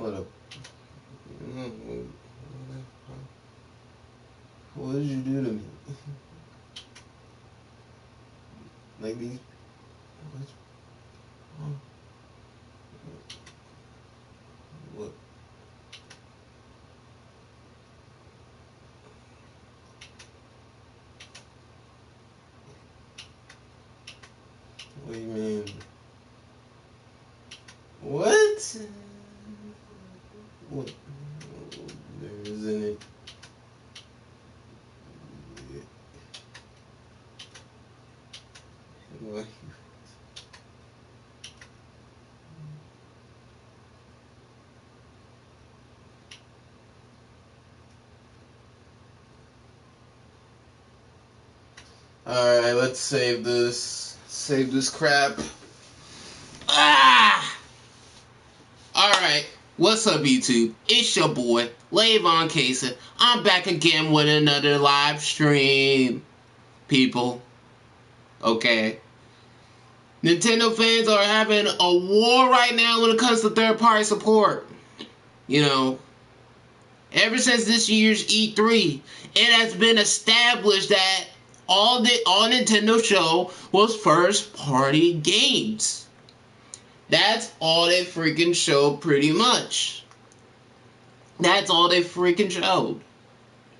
Hold up. What did you do to me? Like these. What? What do you mean? What? What? There isn't it. What? Alright, let's save this. Save this crap. Ah! Alright, what's up, YouTube? It's your boy, lavoncason. I'm back again with another live stream, people. Okay. Nintendo fans are having a war right now when it comes to third-party support. You know, ever since this year's E3, it has been established that all Nintendo show was first-party games. That's all they freaking showed, pretty much. That's all they freaking showed.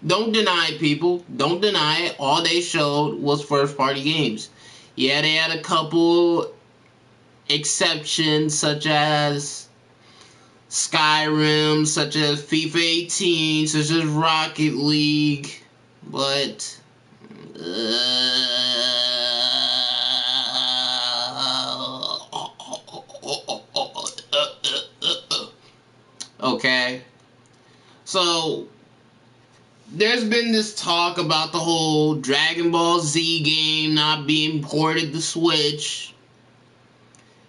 Don't deny it, people. Don't deny it. All they showed was first-party games. Yeah, they had a couple exceptions, such as Skyrim, such as FIFA 18, such as Rocket League, but okay. So there's been this talk about the whole Dragon Ball Z game not being ported to Switch.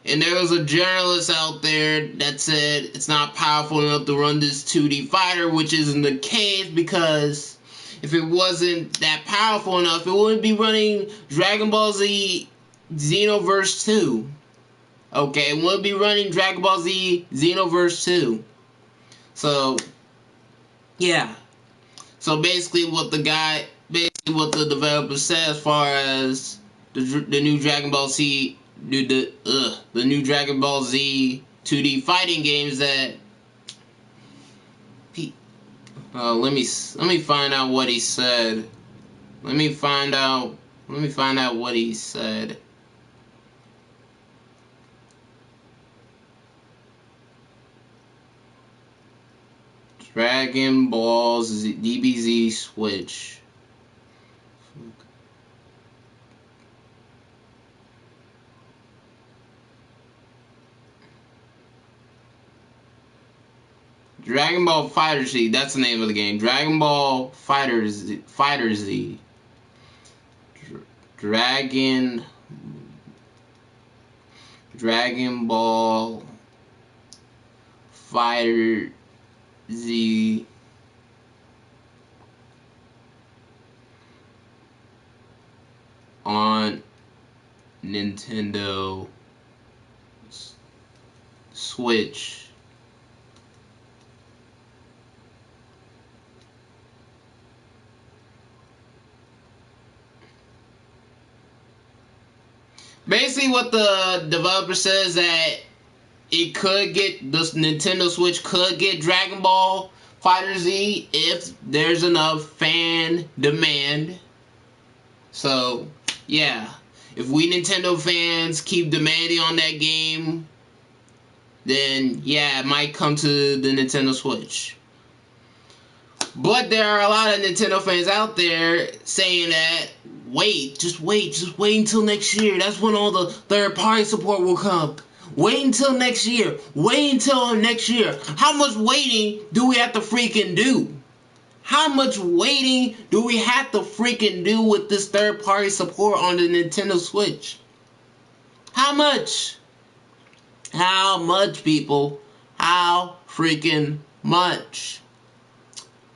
And there was a journalist out there that said it's not powerful enough to run this 2D fighter, which isn't the case, because if it wasn't that powerful enough, it wouldn't be running Dragon Ball Z Xenoverse 2. Okay, it wouldn't be running Dragon Ball Z Xenoverse 2. So, yeah. So basically what the developer said as far as the new Dragon Ball Z the new Dragon Ball Z 2D fighting games that let me find out what he said. Let me find out what he said. Dragon Ball Z DBZ Switch. Dragon Ball Fighter Z, that's the name of the game. Dragon Ball Fighter Z. Dragon Ball Fighter Z on Nintendo Switch. Basically, what the developer says that it could get, this Nintendo Switch could get Dragon Ball Fighter Z if there's enough fan demand. So, yeah. If we Nintendo fans keep demanding on that game, then yeah, it might come to the Nintendo Switch. But there are a lot of Nintendo fans out there saying that just wait until next year. That's when all the third-party support will come. Wait until next year. Wait until next year. How much waiting do we have to freaking do? How much waiting do we have to freaking do with this third-party support on the Nintendo Switch? How much? How much, people? How freaking much?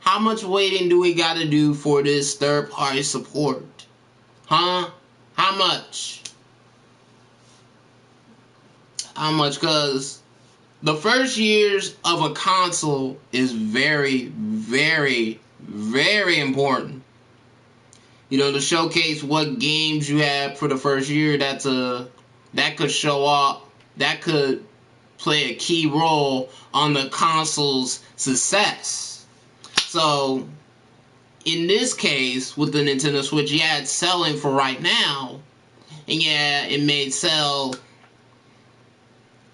How much waiting do we gotta do for this third-party support? Huh? How much? How much? Cause the first years of a console is very, very, very important. You know, to showcase what games you have for the first year. That could show up. That could play a key role on the console's success. So, in this case, with the Nintendo Switch, yeah, it's selling for right now. And yeah, it may sell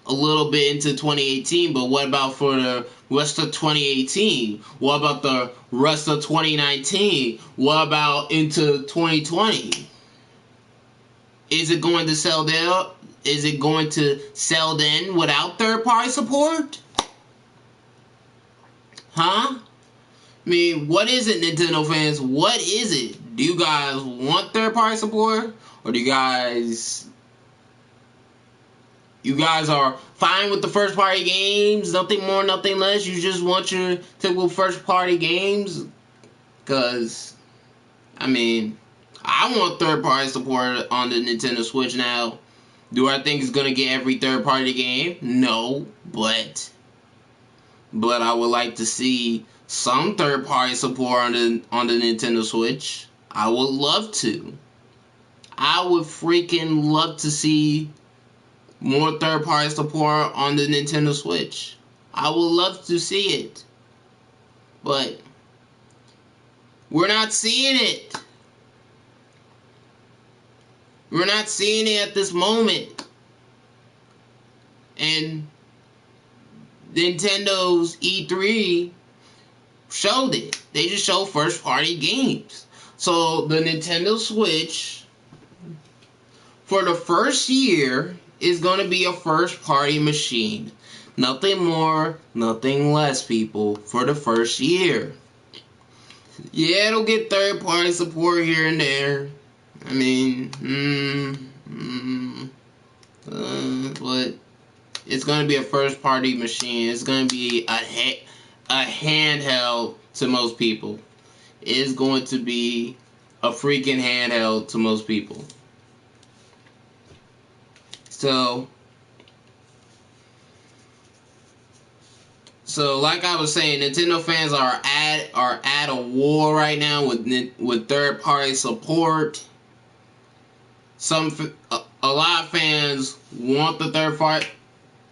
a little bit into 2018, but what about for the rest of 2018? What about the rest of 2019? What about into 2020? Is it going to sell there? Is it going to sell then without third-party support? Huh? I mean, what is it, Nintendo fans? What is it? Do you guys want third-party support? Or do you guys are fine with the first-party games? Nothing more, nothing less? You just want your typical first-party games? Because, I mean, I want third-party support on the Nintendo Switch now. Do I think it's going to get every third-party game? No, but I would like to see some third-party support on the Nintendo Switch. I would love to. I would freaking love to see more third-party support on the Nintendo Switch. I would love to see it. But we're not seeing it. We're not seeing it at this moment. And Nintendo's E3 showed it. They just showed first-party games. So the Nintendo Switch, for the first year, is going to be a first-party machine. Nothing more, nothing less, people, for the first year. Yeah, it'll get third-party support here and there. I mean, but it's going to be a first-party machine. It's going to be a handheld to most people. It's going to be a freaking handheld to most people. So like I was saying, Nintendo fans are at a war right now with third-party support. A lot of fans want the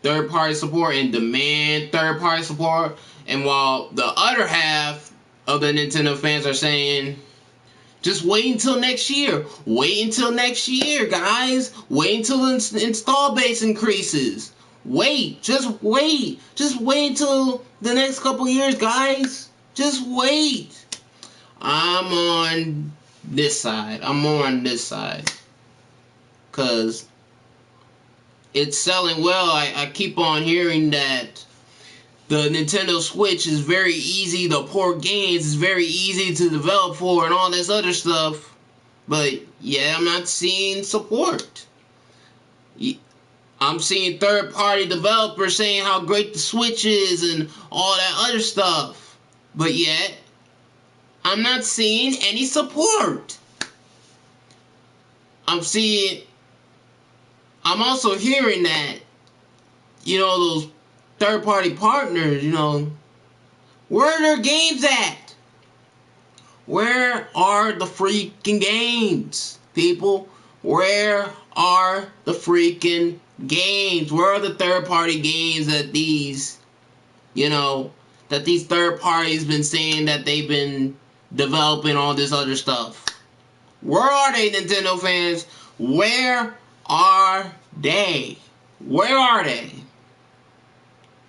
third-party support and demand third-party support, and while the other half of the Nintendo fans are saying, just wait until next year. Wait until next year, guys. Wait until the install base increases. Wait. Just wait. Just wait until the next couple years, guys. Just wait. I'm on this side. Because it's selling well. I keep on hearing that the Nintendo Switch is very easy to port games, it's very easy to develop for, and all this other stuff. But yeah, I'm not seeing support. I'm seeing third-party developers saying how great the Switch is and all that other stuff. But yet, I'm not seeing any support. I'm also hearing that, those third-party partners, where are their games at? Where are the freaking games, people? Where are the freaking games? Where are the third-party games that these third parties been saying that they've been developing all this other stuff? Where are they, Nintendo fans? Where are they? Where are they?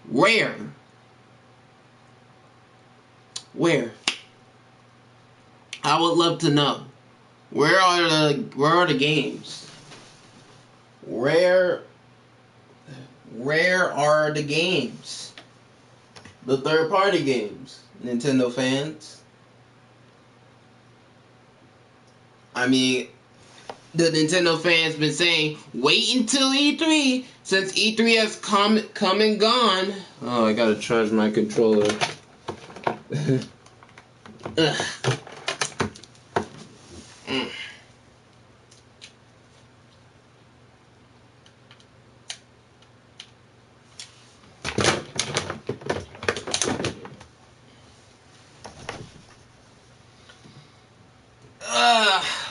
Where? I would love to know. Where are the games? Where are the games? The third-party games, Nintendo fans. I mean, the Nintendo fans been saying, wait until E3, since E3 has come and gone. Oh, I gotta charge my controller.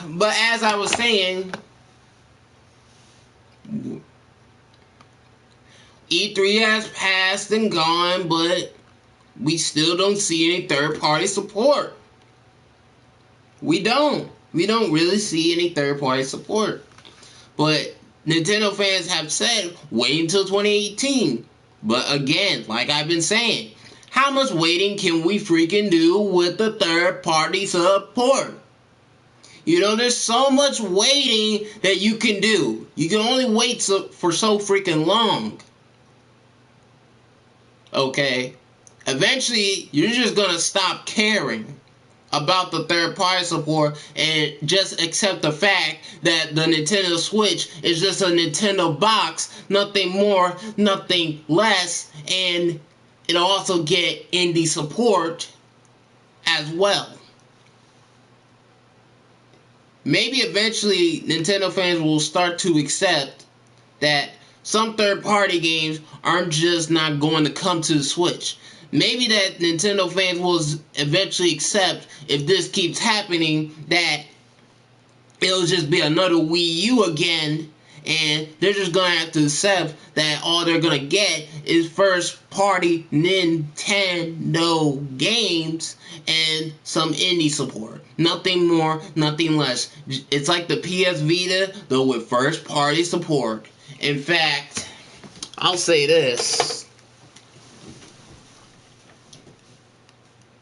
But as I was saying, E3 has passed and gone, but we still don't see any third-party support. We don't. We don't really see any third-party support. But Nintendo fans have said, wait until 2018. But again, like I've been saying, how much waiting can we freaking do with the third-party support? You know, there's so much waiting that you can do. You can only wait for so freaking long. Okay? Eventually, you're just gonna stop caring about the third-party support and just accept the fact that the Nintendo Switch is just a Nintendo box, nothing more, nothing less, and it'll also get indie support as well. Maybe eventually Nintendo fans will start to accept that some third-party games aren't just not going to come to the Switch. Maybe that Nintendo fans will eventually accept, if this keeps happening, that it'll just be another Wii U again, and they're just going to have to accept that all they're going to get is first-party Nintendo games and some indie support. Nothing more, nothing less. It's like the PS Vita, though with first-party support. In fact, I'll say this.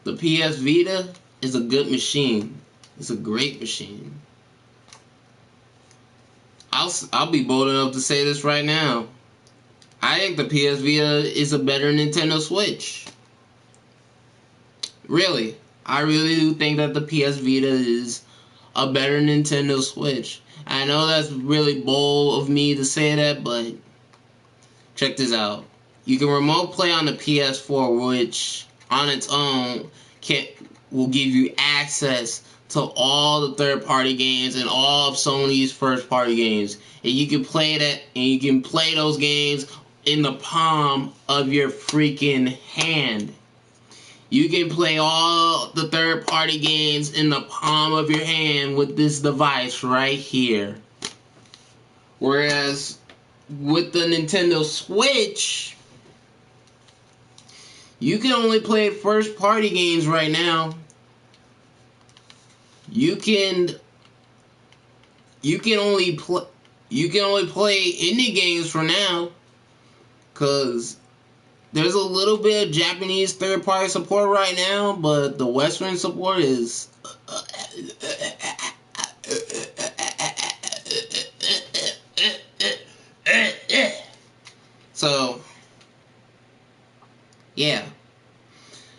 The PS Vita is a good machine. It's a great machine. I'll be bold enough to say this right now. I think the PS Vita is a better Nintendo Switch. Really. I really do think that the PS Vita is a better Nintendo Switch. I know that's really bold of me to say that, but check this out. You can remote play on the PS4, which on its own will give you access to all the third-party games and all of Sony's first-party games, and you can play that, and you can play those games in the palm of your freaking hand. You can play all the third-party games in the palm of your hand with this device right here. Whereas with the Nintendo Switch, you can only play first-party games right now. You can only play indie games for now, cause there's a little bit of Japanese third-party support right now, but the Western support is so yeah.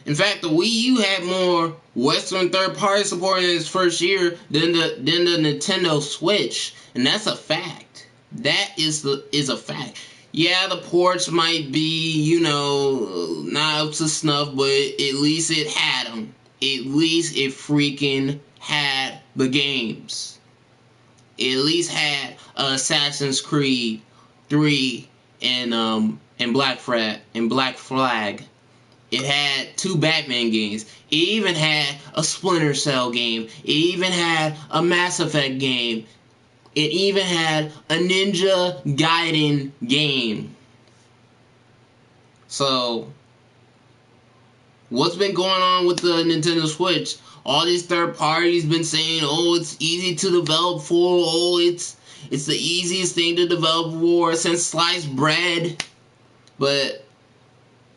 In fact, the Wii U had more Western third-party support in its first year than the Nintendo Switch, and that's a fact. That is a fact. Yeah, the ports might be, you know, not up to snuff, but at least it had them. At least it freaking had the games. It at least had Assassin's Creed 3 and Black Flag. It had 2 Batman games. It even had a Splinter Cell game. It even had a Mass Effect game. It even had a Ninja Gaiden game. So, what's been going on with the Nintendo Switch? All these third parties been saying, oh, it's easy to develop for. Oh, it's the easiest thing to develop for since sliced bread. But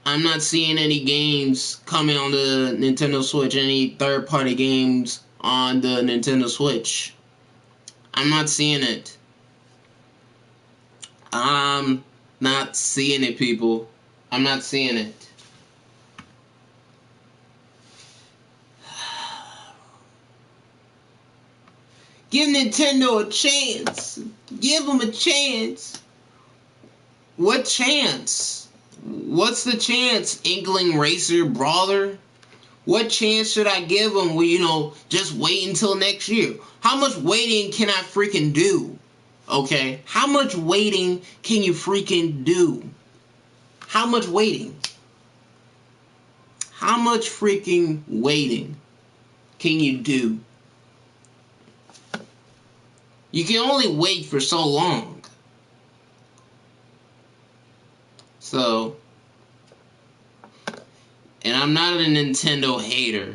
I'm not seeing any games coming on the Nintendo Switch, any third-party games on the Nintendo Switch. I'm not seeing it. I'm not seeing it, people. I'm not seeing it. Give Nintendo a chance. Give them a chance. What chance? What's the chance, Inkling Racer Brawler? What chance should I give them? Well, you know, just wait until next year. How much waiting can I freaking do? Okay? How much waiting can you freaking do? How much waiting? How much freaking waiting can you do? You can only wait for so long. So, and I'm not a Nintendo hater.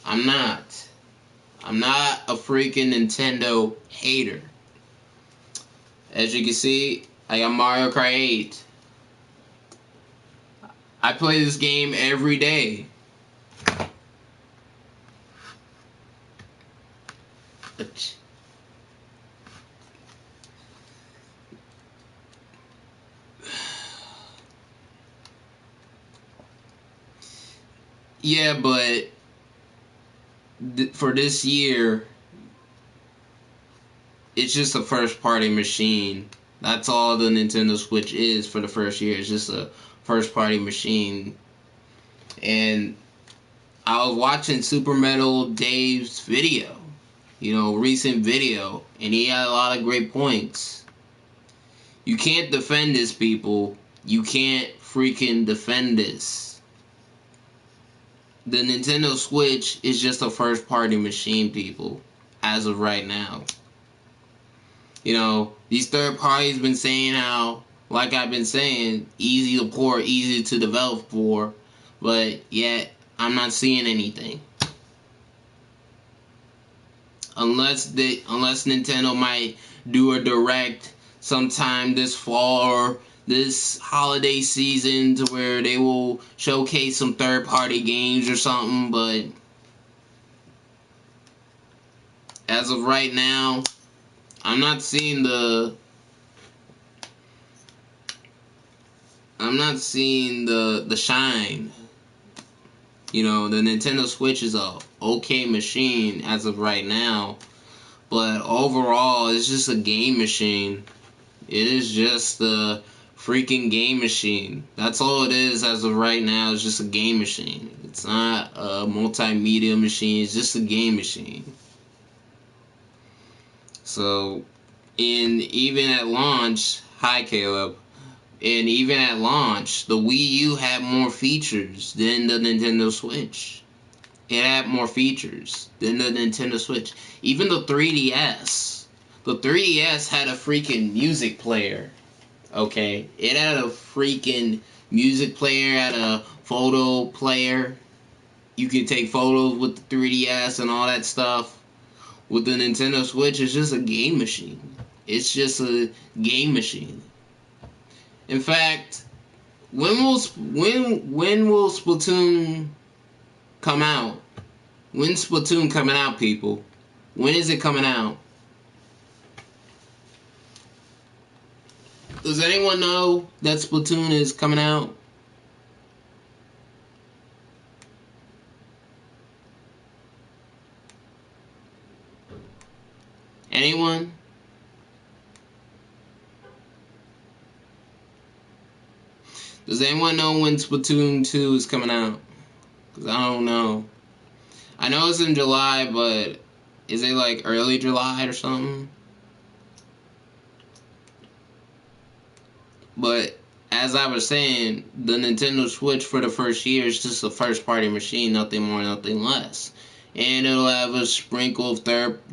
I'm not. I'm not a freaking Nintendo hater. As you can see, I got Mario Kart 8. I play this game every day. Yeah, but for this year, it's just a first-party machine. That's all the Nintendo Switch is for the first year. It's just a first-party machine. And I was watching Super Metal Dave's video, recent video, and he had a lot of great points. You can't defend this, people. You can't freaking defend this. The Nintendo Switch is just a first-party machine, people, as of right now. These third parties been saying how, like I've been saying, easy to port, easy to develop for, but yet I'm not seeing anything. Unless Nintendo might do a direct sometime this fall or this holiday season to where they will showcase some third-party games or something, but as of right now, I'm not seeing the shine. The Nintendo Switch is a okay machine as of right now, but overall, it's just a game machine. It is just a freaking game machine. That's all it is as of right now. It's just a game machine. It's not a multimedia machine. It's just a game machine. So, and even at launch, hi Caleb, and even at launch, the Wii U had more features than the Nintendo Switch. It had more features than the Nintendo Switch. Even the 3DS. The 3DS had a freaking music player. Okay? It had a freaking music player, had a photo player. You could take photos with the 3DS and all that stuff. With the Nintendo Switch, it's just a game machine. It's just a game machine. In fact, when will Splatoon come out? When's Splatoon coming out, people? When is it coming out? Does anyone know that Splatoon is coming out? Anyone? Does anyone know when Splatoon 2 is coming out? Because I don't know. I know it's in July, but is it like early July or something? But as I was saying, the Nintendo Switch for the first year is just a first-party machine, nothing more, nothing less. And it'll have a sprinkle of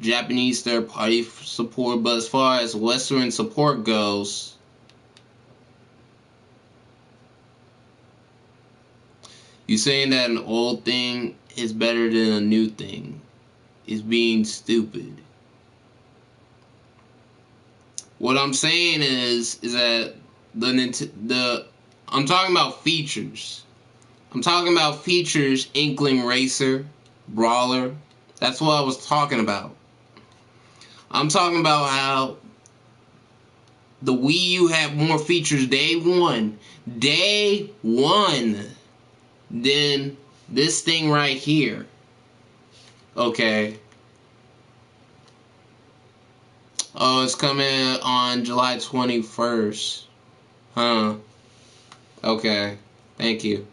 Japanese third-party support, but as far as Western support goes, you saying that an old thing is better than a new thing is being stupid. What I'm saying is that I'm talking about features. I'm talking about features, Inkling Racer, Brawler. That's what I was talking about. I'm talking about how the Wii U had more features day one, than this thing right here. Okay. Oh, it's coming on July 21st. Huh. Okay. Thank you.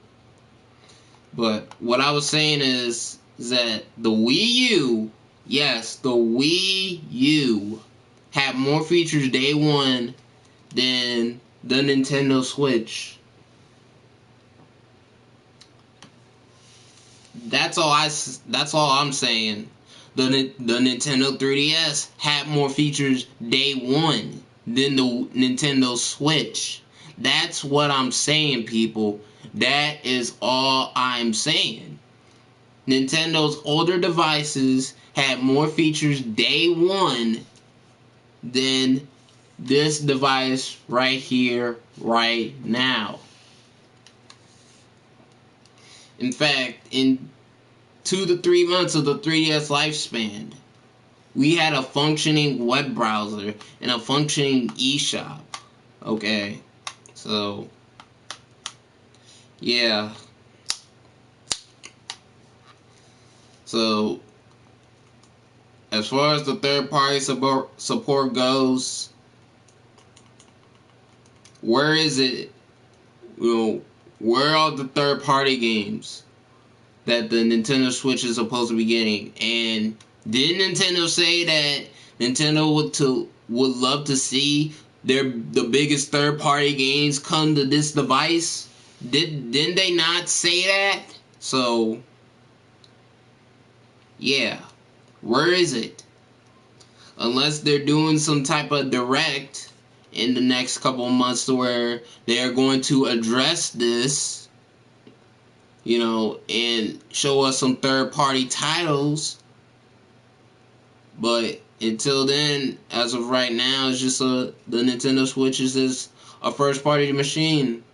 But what I was saying is that the Wii U, yes, the Wii U had more features day one than the Nintendo Switch. That's all I'm saying. the Nintendo 3DS had more features day one than the Nintendo Switch. That's what I'm saying, people. That is all I'm saying. Nintendo's older devices had more features day one than this device right here, right now. In fact, in 2 to 3 months of the 3DS lifespan, we had a functioning web browser and a functioning eShop. Okay, so yeah. So as far as the third-party support goes, where is it? Where are the third-party games that the Nintendo Switch is supposed to be getting? And did Nintendo say that Nintendo would love to see the biggest third-party games come to this device? Didn't they not say that? So yeah, where is it? Unless they're doing some type of direct in the next couple of months to where they are going to address this, and show us some third-party titles. But until then, as of right now, it's just the Nintendo Switch is just a first-party machine.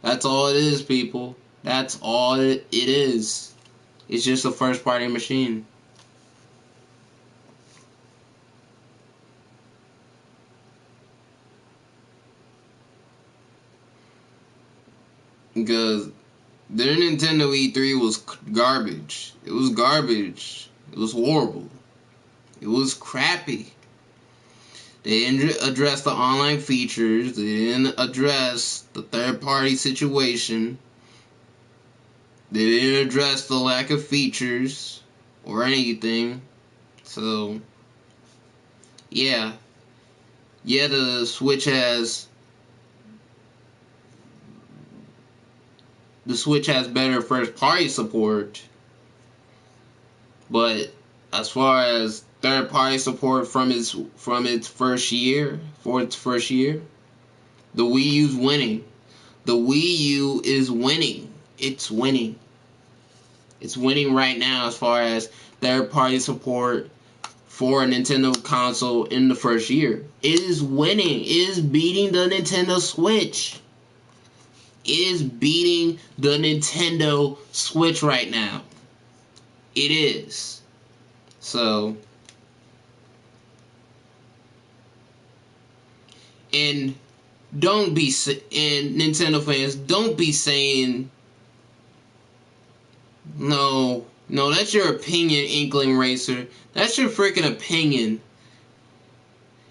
That's all it is, people. That's all it is. It's just a first-party machine. Because their Nintendo E3 was garbage. It was garbage. It was horrible. It was crappy. They didn't address the online features. They didn't address the third-party situation. They didn't address the lack of features or anything. So, yeah. Yeah, the Switch has better first-party support. But as far as third-party support for its first year, the Wii U's winning. The Wii U is winning. It's winning. It's winning right now as far as third-party support for a Nintendo console in the first year. It is winning. It is beating the Nintendo Switch. It is beating the Nintendo Switch right now. It is. So, and Nintendo fans, don't be saying, no, that's your opinion, Inkling Racer. That's your freaking opinion.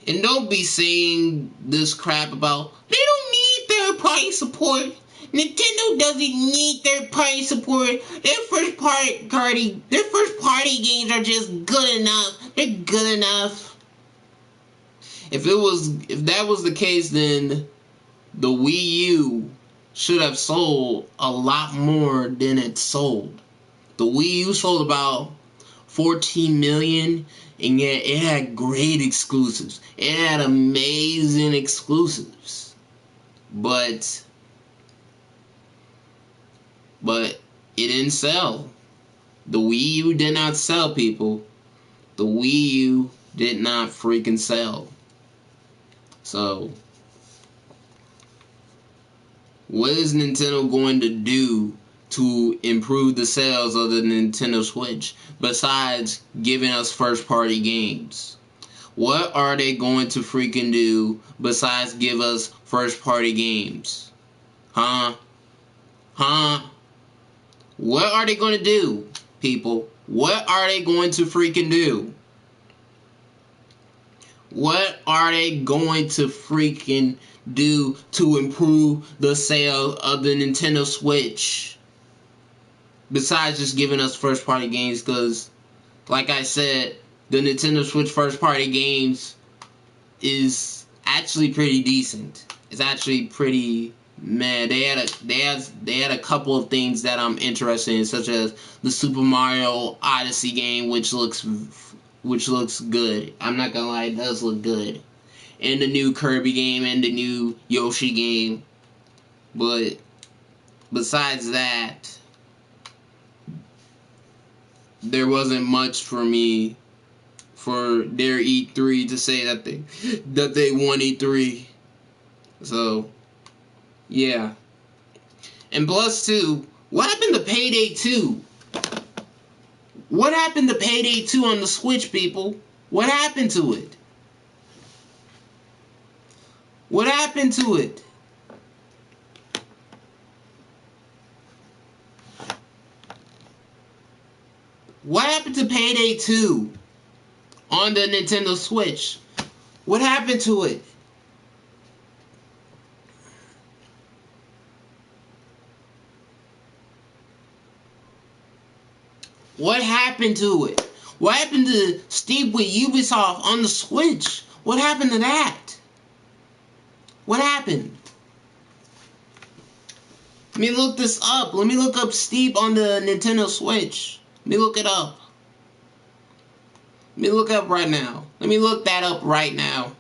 And don't be saying this crap about, they don't need third-party support. Nintendo doesn't need third-party support. Their first-party games are just good enough. They're good enough. If that was the case, then the Wii U should have sold a lot more than it sold. The Wii U sold about 14 million, and yet it had great exclusives. It had amazing exclusives. But it didn't sell. The Wii U did not sell, people. The Wii U did not freaking sell. So, what is Nintendo going to do to improve the sales of the Nintendo Switch besides giving us first-party games? What are they going to freaking do besides give us first-party games? Huh? What are they going to do, people? What are they going to freaking do? What are they going to freaking do to improve the sale of the Nintendo Switch? Besides just giving us first-party games, because, like I said, the Nintendo Switch first-party games is actually pretty decent. It's actually pretty Man, they had a couple of things that I'm interested in, such as the Super Mario Odyssey game, which looks good. I'm not gonna lie, it does look good. And the new Kirby game and the new Yoshi game. But besides that, there wasn't much for me for their E3 to say that they won E3. So yeah. And plus too, what happened to Payday 2? What happened to Payday 2 on the Switch, people? What happened to it? What happened to it? What happened to Payday 2 on the Nintendo Switch? What happened to it? What happened to it? What happened to Steep with Ubisoft on the Switch? What happened to that? What happened? Let me look this up. Let me look up Steep on the Nintendo Switch. Let me look it up. Let me look up right now. Let me look that up right now.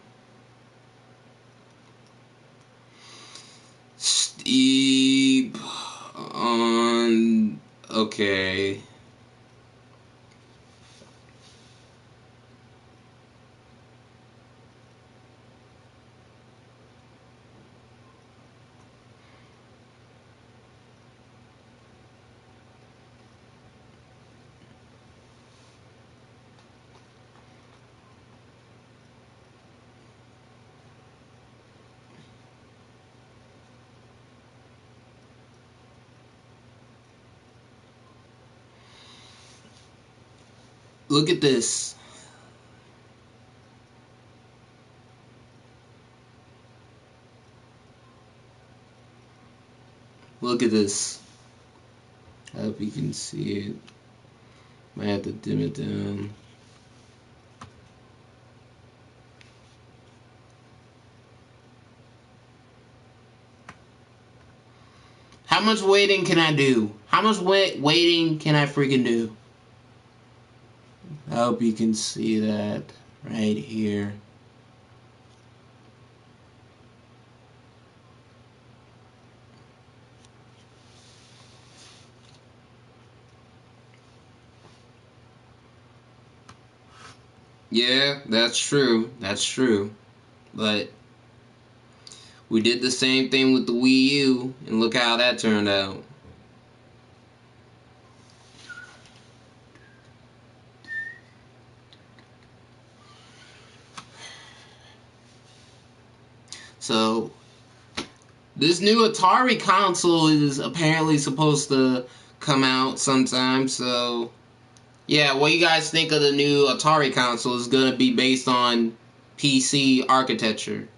Steep on... Okay. Look at this. Look at this. I hope you can see it. Might have to dim it down. How much waiting can I do? How much waiting can I freaking do? I hope you can see that right here. Yeah, that's true. That's true. But we did the same thing with the Wii U, and look how that turned out. So, this new Atari console is apparently supposed to come out sometime, so... Yeah, what you guys think of the new Atari console is going to be based on PC architecture.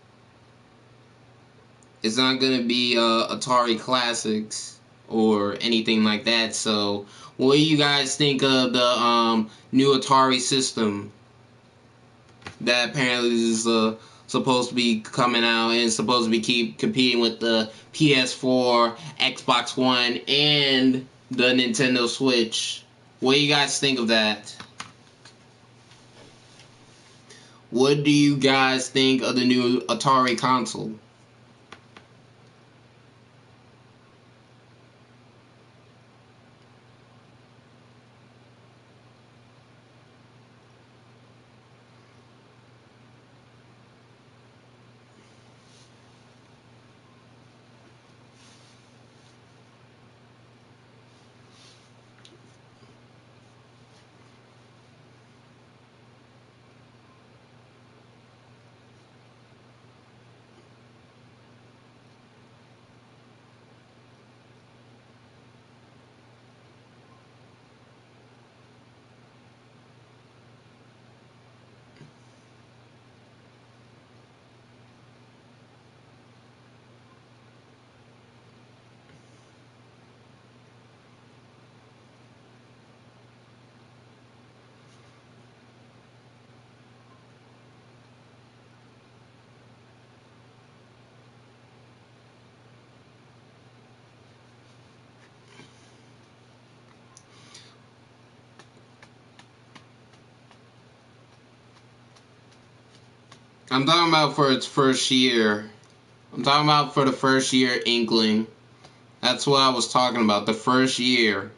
It's not going to be Atari Classics or anything like that. So, what do you guys think of the new Atari system that apparently is supposed to be coming out and supposed to be keep competing with the PS4, Xbox One, and the Nintendo Switch? What do you guys think of that? What do you guys think of the new Atari console? I'm talking about for its first year. I'm talking about for the first year Inkling. That's what I was talking about, the first year.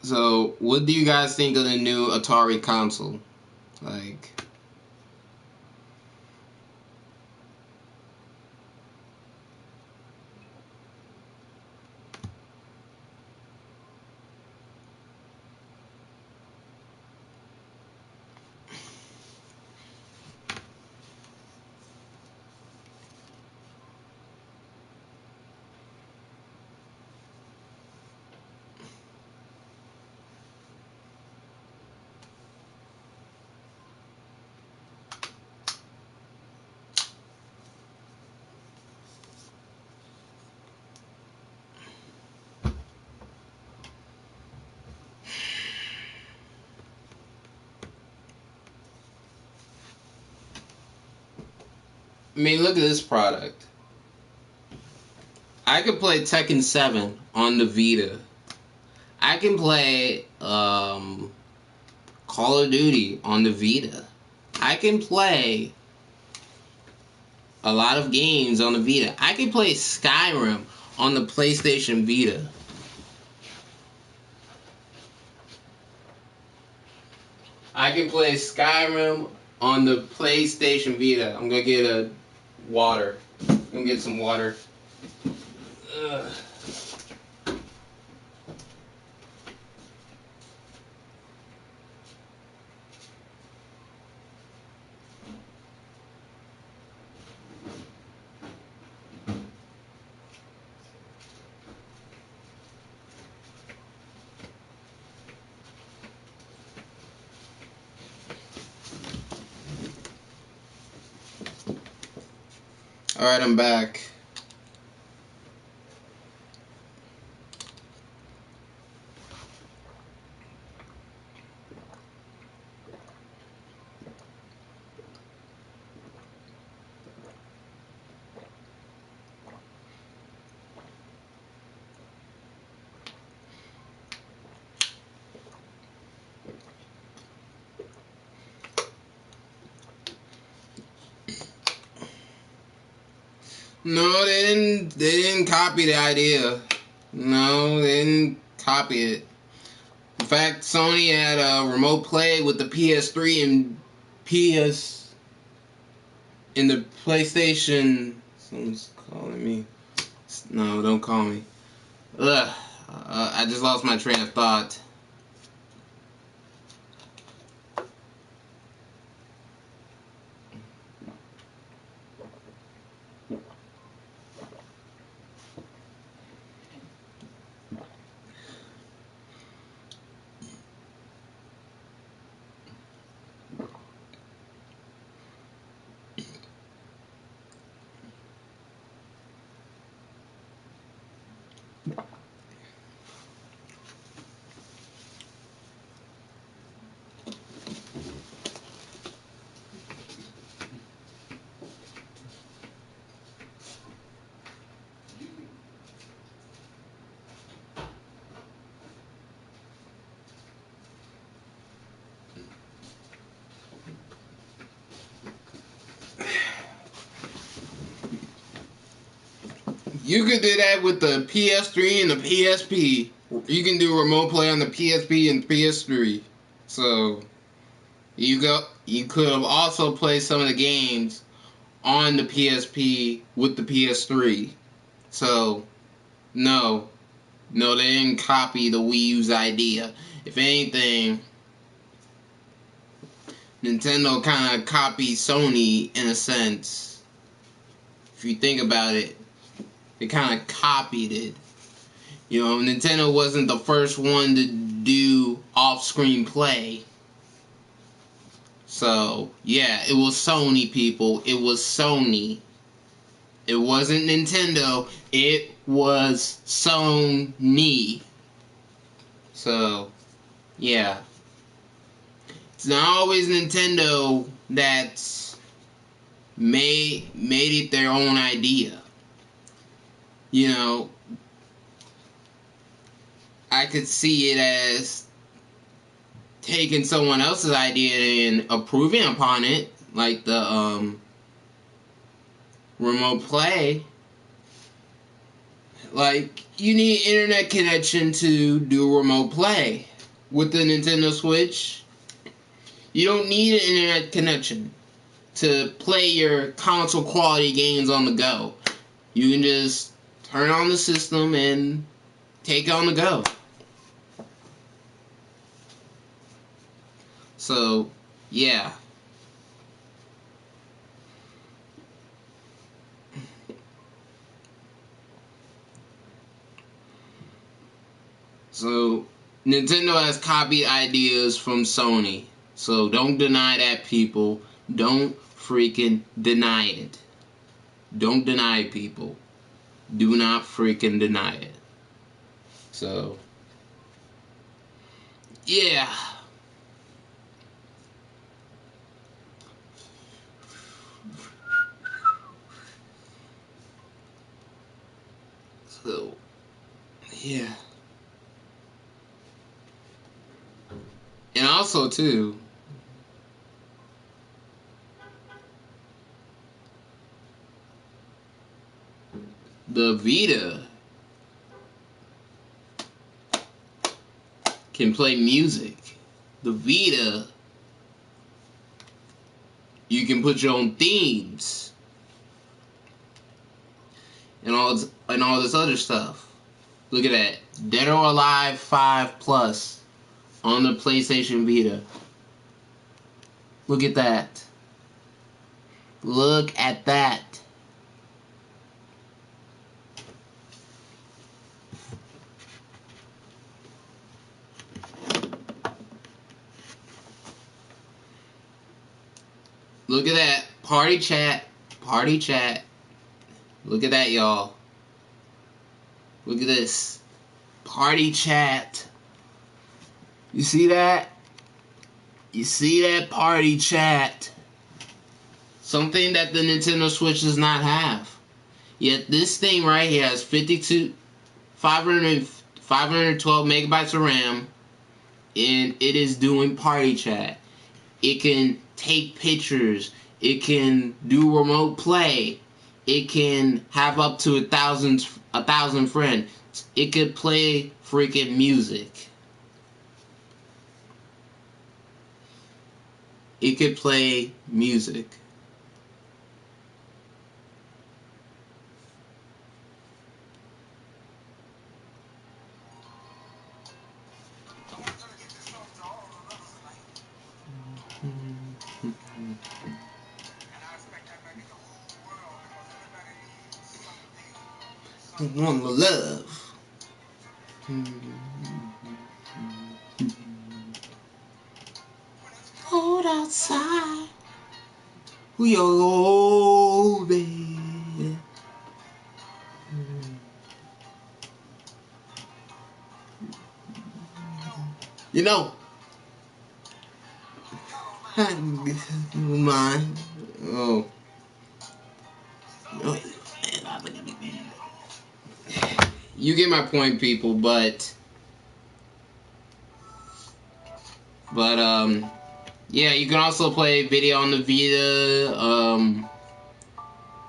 So, what do you guys think of the new Atari console? Like, I mean, look at this product. I could play Tekken 7 on the Vita. I can play Call of Duty on the Vita. I can play a lot of games on the Vita. I can play Skyrim on the PlayStation Vita. I can play Skyrim on the PlayStation Vita. I'm gonna get a water. I'm gonna get some water. Ugh. Alright, I'm back. No, they didn't copy the idea. No, they didn't copy it. In fact, Sony had a remote play with the PS3 and PS in the PlayStation. Someone's calling me. No, don't call me. Ugh. I just lost my train of thought. You could do that with the PS3 and the PSP. You can do remote play on the PSP and PS3. So you could have also played some of the games on the PSP with the PS3. So no, they didn't copy the Wii U's idea. If anything, Nintendo kind of copied Sony in a sense. If you think about it, they kind of copied it. You know, Nintendo wasn't the first one to do off-screen play. So, yeah, it was Sony, people. It was Sony. It wasn't Nintendo. It was Sony. So, yeah, it's not always Nintendo that's made it their own idea. You know, I could see it as taking someone else's idea and approving upon it, like the remote play. Like, you need internet connection to do remote play. With the Nintendo Switch, you don't need an internet connection to play your console quality games on the go. You can just turn on the system and take it on the go. So, yeah. So, Nintendo has copied ideas from Sony. So, don't deny that, people. Don't freaking deny it. Don't deny it, people. Do not freaking deny it. So, yeah. So, yeah. And also, too, the Vita can play music. The Vita, you can put your own themes and all this other stuff. Look at that. Dead or Alive 5 Plus on the PlayStation Vita. Look at that. Look at that. Look at that. Party chat. Party chat. Look at that, y'all. Look at this. Party chat. You see that? You see that party chat? Something that the Nintendo Switch does not have. Yet this thing right here has 512 megabytes of RAM, and it is doing party chat. It can take pictures. It can do remote play. It can have up to 1,000 friends. It could play freaking music. It could play music. One more love. Cold outside. We are old, baby. You know, mine. Oh. You get my point, people, but yeah, you can also play video on the Vita.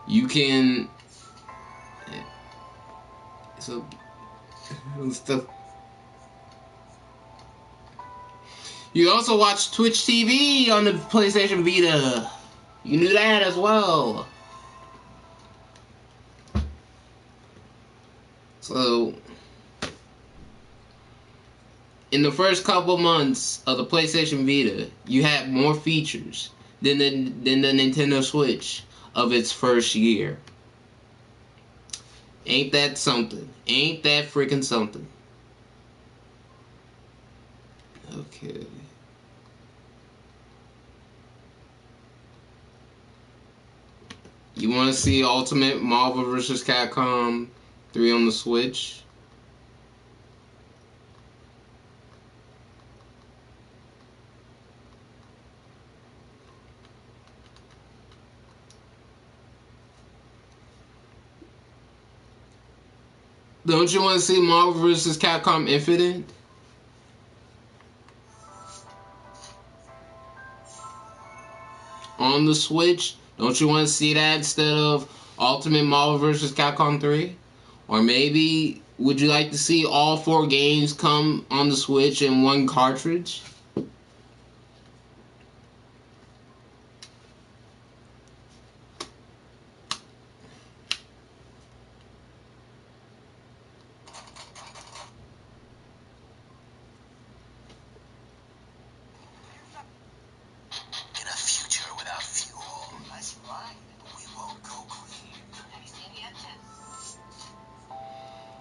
You can stuff. You also watch Twitch TV on the PlayStation Vita. You knew that as well. So, in the first couple months of the PlayStation Vita, you had more features than the Nintendo Switch of its first year. Ain't that something? Ain't that freaking something? Okay. You want to see Ultimate Marvel vs. Capcom 3 on the Switch? Don't you want to see Marvel vs. Capcom Infinite? On the Switch? Don't you want to see that instead of Ultimate Marvel vs. Capcom 3? Or maybe would you like to see all 4 games come on the Switch in one cartridge?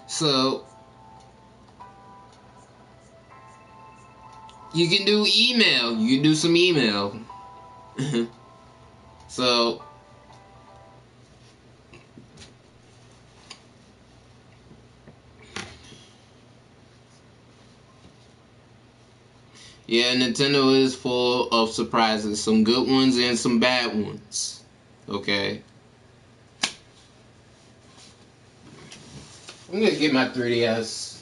So, you can do email. You can do some email. So, yeah, Nintendo is full of surprises. Some good ones and some bad ones. Okay. I'm gonna get my 3DS.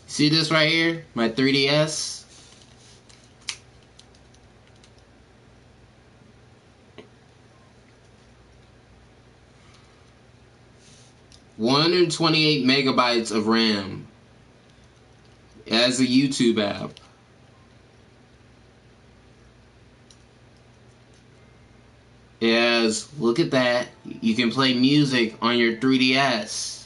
See this right here? My 3DS? $128 megabytes of RAM. It has a YouTube app. It has, look at that, you can play music on your 3DS.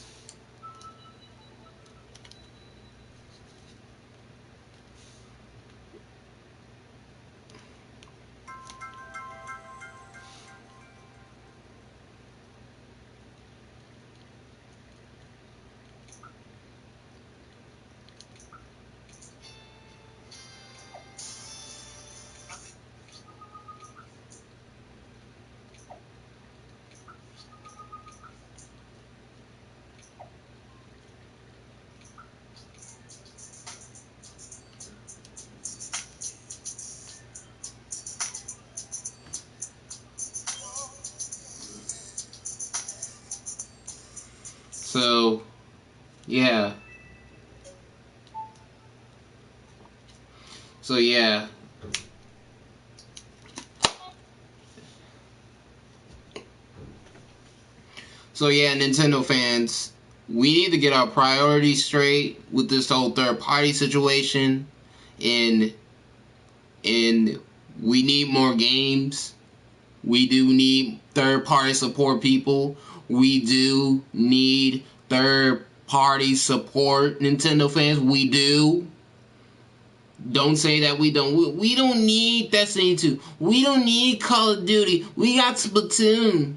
So, yeah. So, yeah. So, yeah, Nintendo fans, we need to get our priorities straight with this whole third-party situation. And we need more games. We do need third-party support people. We do need third-party support, Nintendo fans. We do. Don't say that we don't. We don't need Destiny 2. We don't need Call of Duty. We got Splatoon.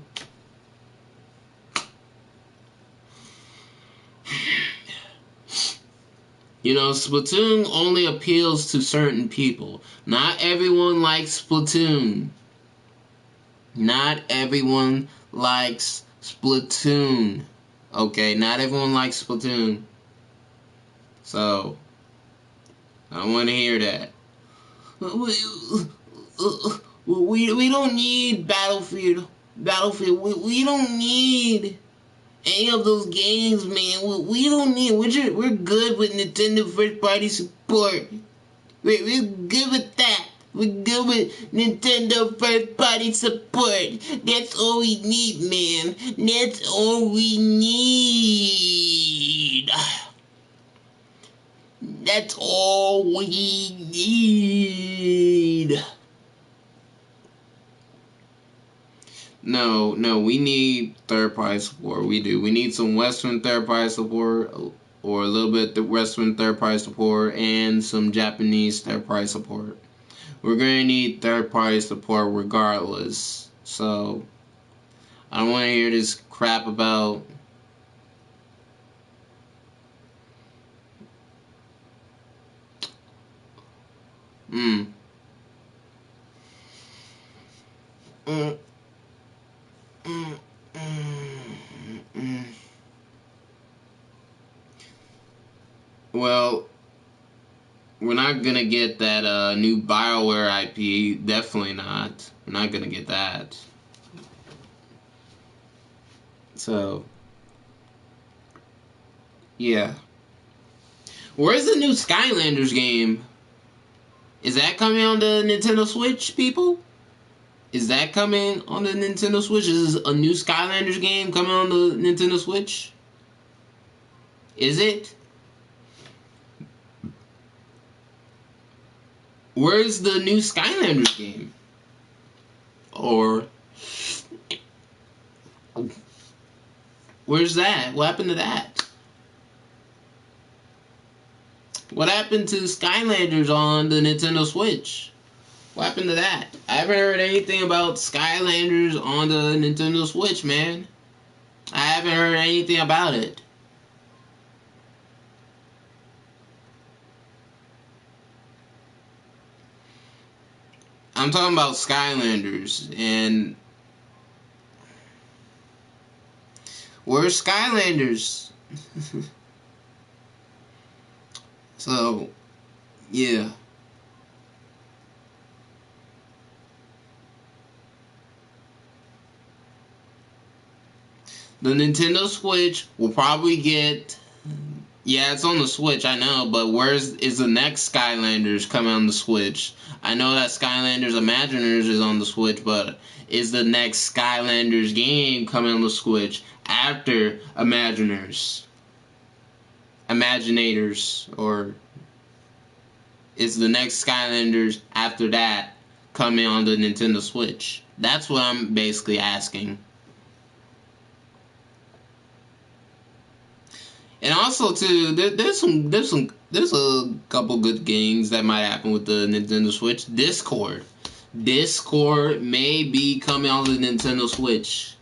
You know, Splatoon only appeals to certain people. Not everyone likes Splatoon. Not everyone likes Splatoon. Okay, not everyone likes Splatoon. So, I don't want to hear that. We don't need Battlefield. We don't need any of those games, man. We don't need. We're good with Nintendo first party support. We're good with that. We're good with Nintendo first party support. That's all we need, man. That's all we need. That's all we need. No, we need third-party support. We do. We need some Western third-party support, or a little bit of Western third-party support, and some Japanese third-party support. We're going to need third-party support regardless. So, I don't want to hear this crap about... Well, We're not gonna get that new BioWare IP. Definitely not. We're not gonna get that. So, yeah. Where's the new Skylanders game? Is that coming on the Nintendo Switch, people? Is that coming on the Nintendo Switch? Is a new Skylanders game coming on the Nintendo Switch? Is it? Where's the new Skylanders game? Or where's that? What happened to that? What happened to Skylanders on the Nintendo Switch? What happened to that? I haven't heard anything about Skylanders on the Nintendo Switch, man. I haven't heard anything about it. I'm talking about Skylanders, and where's Skylanders? So, yeah. The Nintendo Switch will probably get... Yeah, it's on the Switch, I know, but is the next Skylanders coming on the Switch? I know that Skylanders Imaginers is on the Switch, but is the next Skylanders game coming on the Switch after Imaginators? Or is the next Skylanders after that coming on the Nintendo Switch? That's what I'm basically asking. And also too, there's a couple good games that might happen with the Nintendo Switch. Discord may be coming on the Nintendo Switch.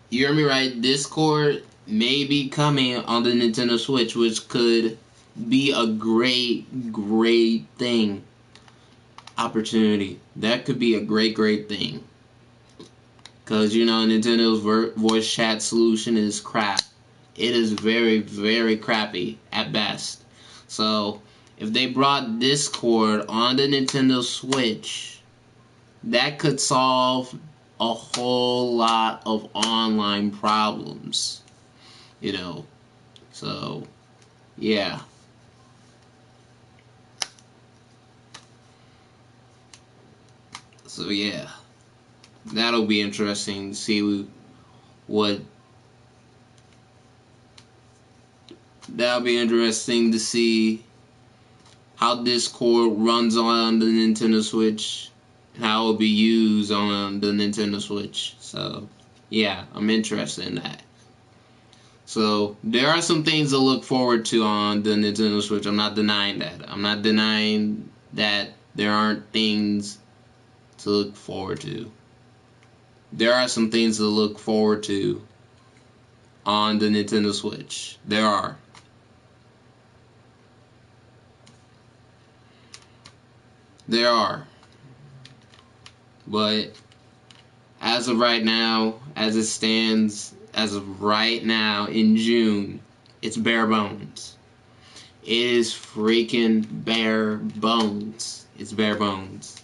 You hear me right? Discord may be coming on the Nintendo Switch, which could be a great thing. Opportunity. That could be a great thing. Because, you know, Nintendo's voice chat solution is crap. It is very crappy at best. So, if they brought Discord on the Nintendo Switch, that could solve a whole lot of online problems. You know. So, yeah. So, yeah. That'll be interesting to see what... That'll be interesting to see how Discord runs on the Nintendo Switch, and how it will be used on the Nintendo Switch. So, yeah, I'm interested in that. So, there are some things to look forward to on the Nintendo Switch. I'm not denying that. I'm not denying that there aren't things to look forward to. There are some things to look forward to on the Nintendo Switch. There are. There are. But as of right now, as it stands, as of right now in June, it's bare bones. It is freaking bare bones. It's bare bones.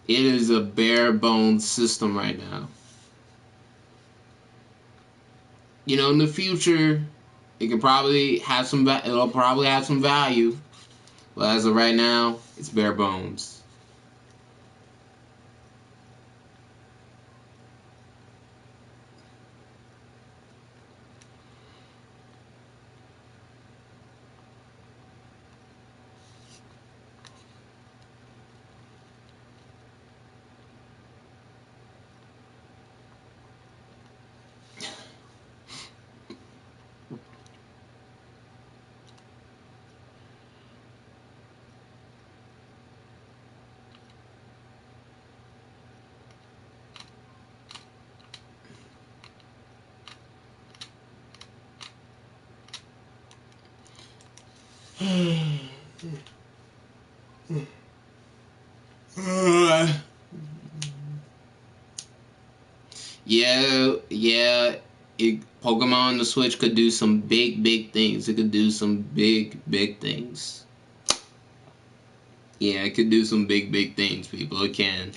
It is a bare bones system right now. You know, in the future, it can probably have some. It'll probably have some value, but as of right now, it's bare bones. yeah, Pokemon on the Switch could do some big things. It could do some big things. Yeah, it could do some big things, people. It can.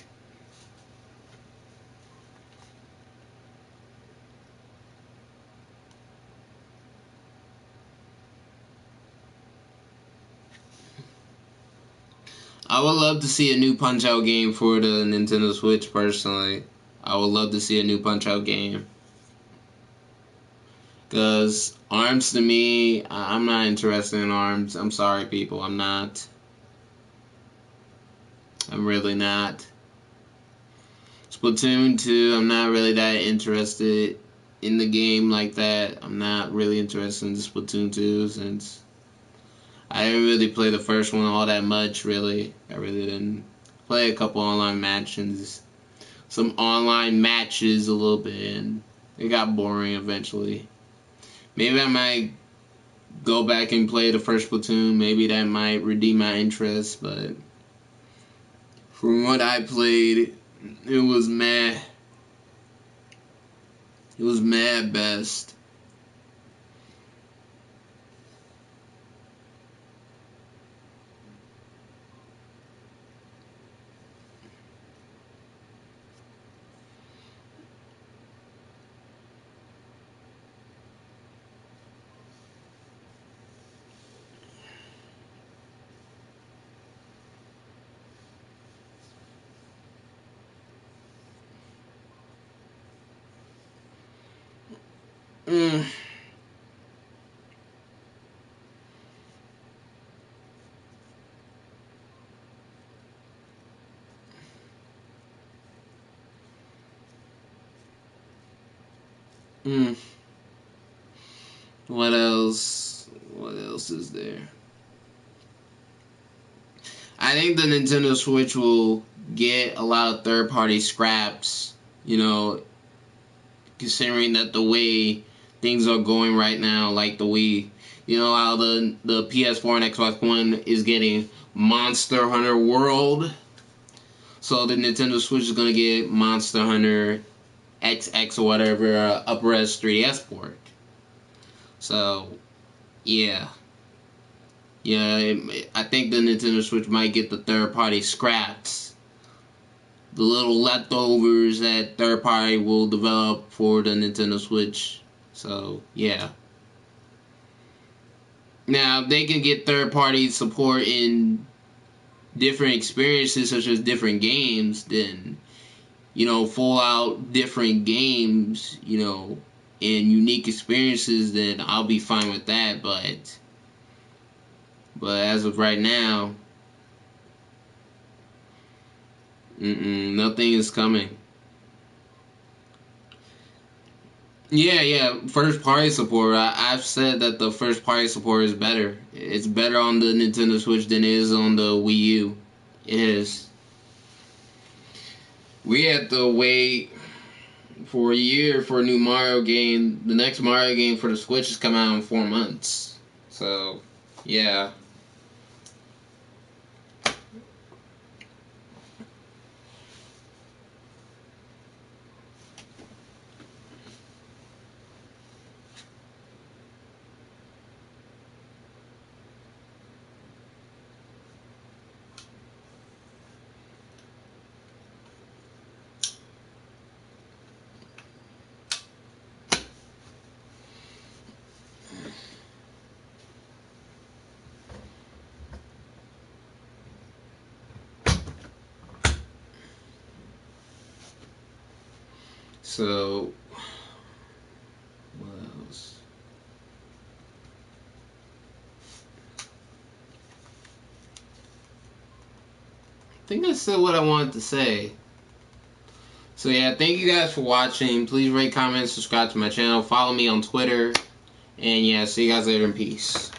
I would love to see a new Punch-Out game for the Nintendo Switch, personally. I would love to see a new Punch-Out game. Because ARMS, to me, I'm not interested in ARMS. I'm sorry, people. I'm not. I'm really not. Splatoon 2, I'm not really that interested in the game like that. I'm not really interested in Splatoon 2 since I didn't really play the first one all that much, really. I really didn't play a couple online matches. Some online matches a little bit, and it got boring eventually. Maybe I might go back and play the first Splatoon. Maybe that might redeem my interest, but from what I played, it was meh. It was meh at best. Mm. Mm. What else? What else is there? I think the Nintendo Switch will get a lot of third-party scraps, you know, considering that the way things are going right now, like the Wii, you know how the PS4 and Xbox One is getting Monster Hunter World, so the Nintendo Switch is gonna get Monster Hunter XX or whatever, up-res 3DS port. So, yeah. Yeah, I think the Nintendo Switch might get the third-party scraps. The little leftovers that third party will develop for the Nintendo Switch. So, yeah. Now, they can get third party support in different experiences, such as different games, then, you know, full out different games, you know, and unique experiences, then I'll be fine with that. But as of right now, nothing is coming. Yeah, first party support. I've said that the first party support is better. It's better on the Nintendo Switch than it is on the Wii U. It is. We had to wait for a year for a new Mario game. The next Mario game for the Switch is coming out in 4 months. So, yeah. So, what else? I think I said what I wanted to say. So yeah, thank you guys for watching. Please rate, comment, subscribe to my channel. Follow me on Twitter. And yeah, see you guys later in peace.